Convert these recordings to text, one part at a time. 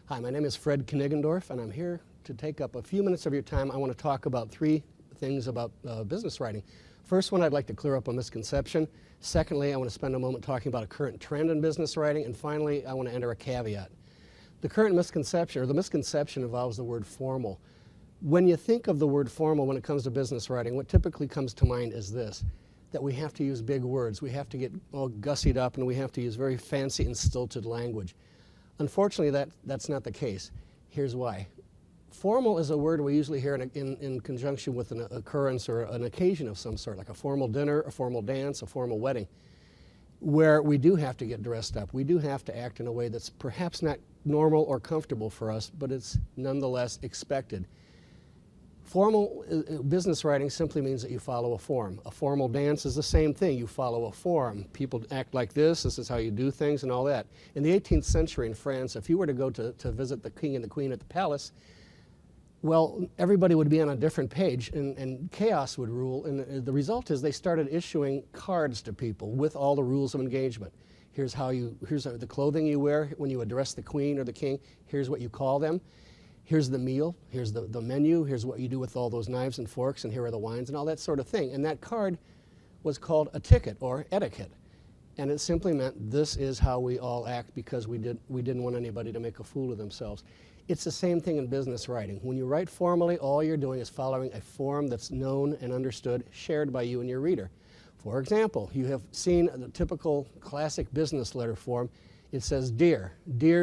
Hi, my name is Fred Knigendorf, and I'm here to take up a few minutes of your time. I want to talk about three things about business writing. First one, I'd like to clear up a misconception. Secondly, I want to spend a moment talking about a current trend in business writing. And finally, I want to enter a caveat. The current misconception, or the misconception, involves the word formal. When you think of the word formal when it comes to business writing, what typically comes to mind is this, that we have to use big words, we have to get all gussied up, and we have to use very fancy and stilted language. Unfortunately, that's not the case. Here's why. Formal is a word we usually hear in conjunction with an occurrence or an occasion of some sort, like a formal dinner, a formal dance, a formal wedding, where we do have to get dressed up. We do have to act in a way that's perhaps not normal or comfortable for us, but it's nonetheless expected. Formal business writing simply means that you follow a form. A formal dance is the same thing. You follow a form. People act like this is how you do things and all that. In the 18th century in France, if you were to go to visit the king and the queen at the palace, well, everybody would be on a different page and chaos would rule. And the result is they started issuing cards to people with all the rules of engagement. Here's the clothing you wear when you address the queen or the king. Here's what you call them. Here's the meal, here's the menu, here's what you do with all those knives and forks, and here are the wines and all that sort of thing. And that card was called a ticket or etiquette. And it simply meant this is how we all act because we didn't want anybody to make a fool of themselves. It's the same thing in business writing. When you write formally, all you're doing is following a form that's known and understood, shared by you and your reader. For example, you have seen the typical classic business letter form. It says, dear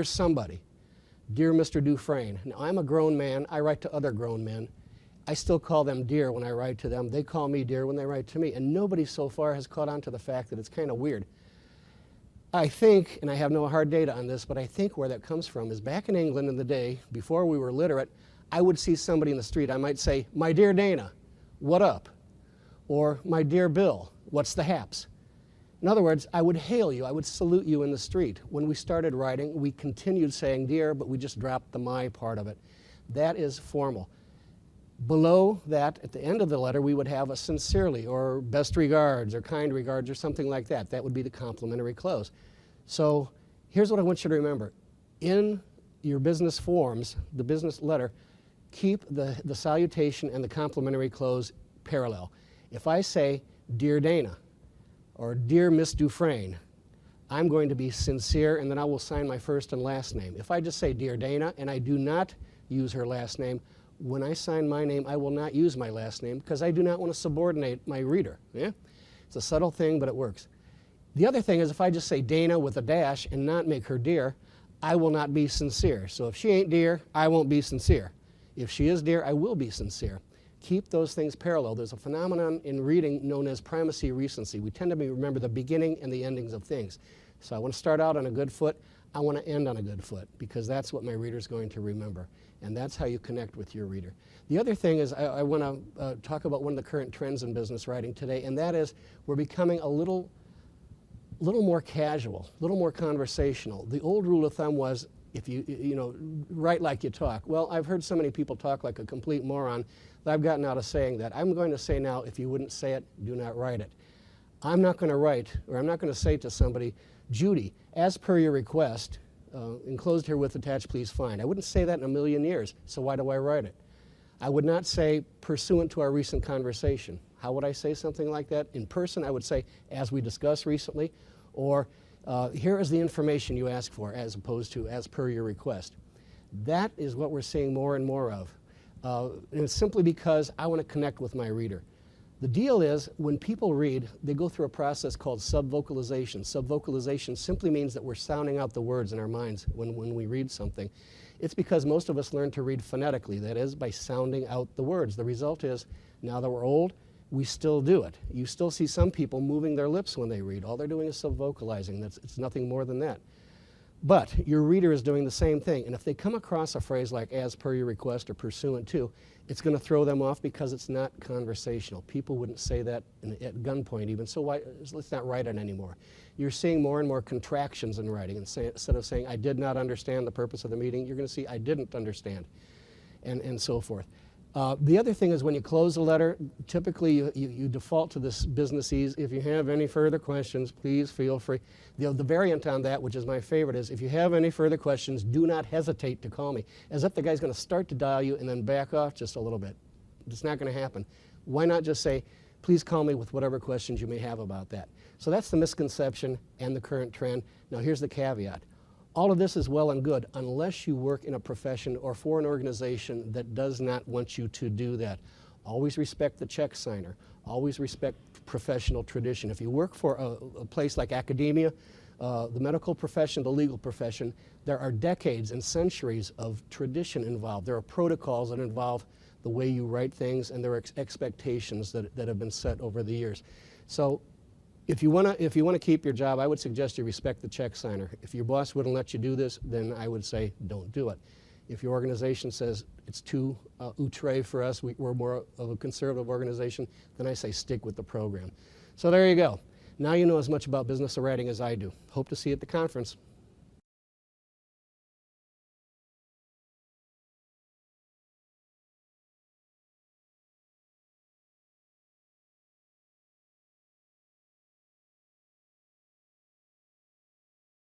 somebody. Dear Mr. Dufresne. Now, I'm a grown man. I write to other grown men. I still call them dear when I write to them. They call me dear when they write to me. And nobody so far has caught on to the fact that it's kind of weird. I think, and I have no hard data on this, but I think where that comes from is back in England in the day, before we were literate, I would see somebody in the street. I might say, my dear Dana, what up? Or my dear Bill, what's the haps? In other words, I would hail you, I would salute you in the street. When we started writing, we continued saying dear, but we just dropped the my part of it. That is formal. Below that, at the end of the letter, we would have a sincerely, or best regards, or kind regards, or something like that. That would be the complimentary close. So here's what I want you to remember. In your business forms, the business letter, keep the salutation and the complimentary close parallel. If I say, dear Dana, or dear Miss Dufresne, I'm going to be sincere and then I will sign my first and last name. If I just say dear Dana and I do not use her last name, when I sign my name, I will not use my last name because I do not want to subordinate my reader. Yeah? It's a subtle thing, but it works. The other thing is if I just say Dana with a dash and not make her dear, I will not be sincere. So if she ain't dear, I won't be sincere. If she is dear, I will be sincere. Keep those things parallel. There's a phenomenon in reading known as primacy recency. We tend to remember the beginning and the endings of things. So I want to start out on a good foot. I want to end on a good foot because that's what my reader's going to remember. And that's how you connect with your reader. The other thing is I want to talk about one of the current trends in business writing today, and that is we're becoming a little more casual, a little more conversational. The old rule of thumb was if you write like you talk. Well, I've heard so many people talk like a complete moron that I've gotten out of saying that. I'm going to say now, if you wouldn't say it, do not write it. I'm not going to write, or I'm not going to say to somebody, Judy, as per your request, enclosed here with attached, please find. I wouldn't say that in a million years, so why do I write it? I would not say, pursuant to our recent conversation. How would I say something like that? In person, I would say, as we discussed recently, or here is the information you asked for, as opposed to as per your request. That is what we're seeing more and more of. And it's simply because I want to connect with my reader. The deal is, when people read, they go through a process called subvocalization. Subvocalization simply means that we're sounding out the words in our minds when we read something. It's because most of us learn to read phonetically, that is, by sounding out the words. The result is, now that we're old, we still do it. You still see some people moving their lips when they read. All they're doing is subvocalizing. It's nothing more than that. But your reader is doing the same thing. And if they come across a phrase like as per your request or pursuant to, it's going to throw them off because it's not conversational. People wouldn't say that at gunpoint even, so let's not write it anymore. You're seeing more and more contractions in writing. Instead of saying, I did not understand the purpose of the meeting, you're going to see, I didn't understand, and so forth. The other thing is when you close a letter, typically you default to this business ease. If you have any further questions, please feel free. The variant on that, which is my favorite, is if you have any further questions, do not hesitate to call me. As if the guy's going to start to dial you and then back off just a little bit. It's not going to happen. Why not just say, please call me with whatever questions you may have about that. So that's the misconception and the current trend. Now here's the caveat. All of this is well and good unless you work in a profession or for an organization that does not want you to do that. Always respect the check signer. Always respect professional tradition. If you work for a place like academia, the medical profession, the legal profession, there are decades and centuries of tradition involved. There are protocols that involve the way you write things, and there are expectations that have been set over the years. So if you want to keep your job, I would suggest you respect the check signer. If your boss wouldn't let you do this, then I would say don't do it. If your organization says it's too outre for us, we're more of a conservative organization, then I say stick with the program. So there you go. Now you know as much about business writing as I do. Hope to see you at the conference.